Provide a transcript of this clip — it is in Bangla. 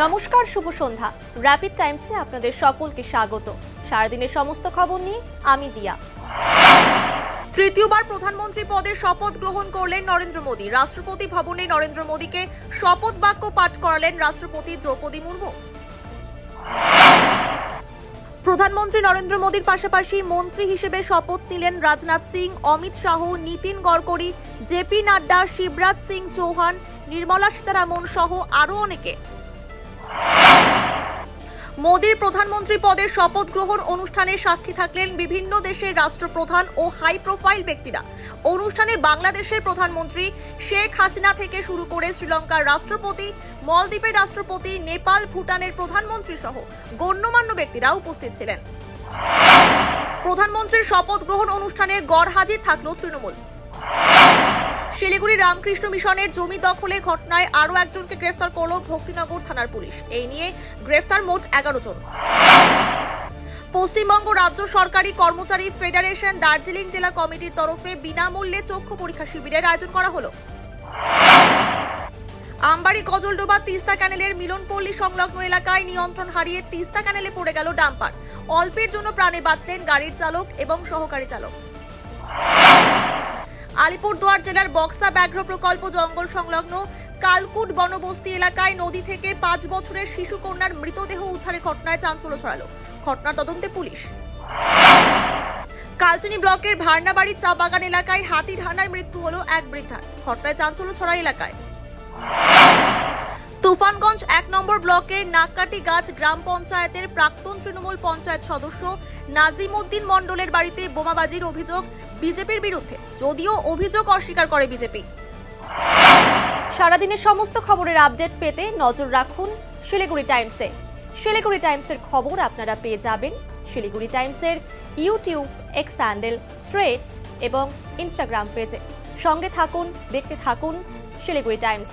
নমস্কার, শুভ সন্ধ্যা। র্যাপিড টাইমসে আপনাদের সকলকে স্বাগত। সারাদিনের সমস্ত খবর নিয়ে আমি দিয়া। তৃতীয়বার প্রধানমন্ত্রী পদে শপথ গ্রহণ করলেন নরেন্দ্র মোদী। রাষ্ট্রপতি ভবনে নরেন্দ্র মোদীকে শপথ বাক্য পাঠ করালেন রাষ্ট্রপতি দ্রৌপদী মুর্মু। প্রধানমন্ত্রী নরেন্দ্র মোদীর পাশাপাশি মন্ত্রী হিসেবে শপথ নিলেন রাজনাথ সিং, অমিত শাহ, নীতিন গড়করি, জেপি নাড্ডা, শিবরাজ সিং চৌহান, নির্মলা সীতারামন সহ আরও অনেকে। মোদীর প্রধানমন্ত্রী পদের শপথ গ্রহণ অনুষ্ঠানে সাক্ষী থাকলেন বিভিন্ন দেশের রাষ্ট্রপ্রধান ও হাই প্রোফাইল ব্যক্তিরা। অনুষ্ঠানে বাংলাদেশের প্রধানমন্ত্রী শেখ হাসিনা থেকে শুরু করে শ্রীলঙ্কার রাষ্ট্রপতি, মলদ্বীপের রাষ্ট্রপতি, নেপাল, ভুটানের প্রধানমন্ত্রী সহ গণ্যমান্য ব্যক্তিরা উপস্থিত ছিলেন। প্রধানমন্ত্রীর শপথ গ্রহণ অনুষ্ঠানে গড়হাজির থাকলো তৃণমূল। শিলিগুড়ি রামকৃষ্ণ মিশনের জমি দখলে ঘটনায় আরও একজনকে গ্রেফতার করল ভক্তিনগর থানার পুলিশ। এই নিয়ে গ্রেফতার মোট 11 জন। পশ্চিমবঙ্গ রাজ্য সরকারি কর্মচারী ফেডারেশন দার্জিলিং জেলা কমিটির তরফে বিনামূল্যে চক্ষু পরীক্ষা শিবিরের আয়োজন করা হলো। আমবাড়ি গজলডোবা তিস্তা ক্যানেলের মিলনপল্লী সংলগ্ন এলাকায় নিয়ন্ত্রণ হারিয়ে তিস্তা ক্যানেলে পড়ে গেল ডাম্পার। অল্পের জন্য প্রাণে বাঁচলেন গাড়ির চালক এবং সহকারী চালক। আলিপুরদুয়ার জেলার বক্সা ব্যাঘ্র প্রকল্প জঙ্গল সংলগ্ন কালকুট বনবস্তি এলাকায় নদী থেকে 5 বছরের শিশু কন্যার মৃতদেহ উদ্ধারের ঘটনায় চাঞ্চল্য ছড়ালো। ঘটনার তদন্তে পুলিশ। কালচিনি ব্লকের ভারনাবাড়ি চা বাগান এলাকায় হাতির হানায় মৃত্যু হলো এক বৃদ্ধার। ঘটনায় চাঞ্চল্য ছড়ায় এলাকায়। তুফানগঞ্জ 1 নম্বর ব্লকের নাককাটি গাছ গ্রাম পঞ্চায়েতের প্রাক্তন তৃণমূল পঞ্চায়েত সদস্য নাজিম উদ্দিন মণ্ডলের বাড়িতে বোমাবাজির অভিযোগ বিজেপির বিরুদ্ধে, যদিও অভিযোগ অস্বীকার করে বিজেপি। সারাদিনের সমস্ত খবরের আপডেট পেতে নজর রাখুন শিলিগুড়ি টাইমসে। শিলিগুড়ি টাইমসের খবর আপনারা পেয়ে যাবেন শিলিগুড়ি টাইমসের ইউটিউব, এক্স হ্যান্ডেল, থ্রেডস এবং ইনস্টাগ্রাম পেজে। সঙ্গে থাকুন, দেখতে থাকুন শিলিগুড়ি টাইমস।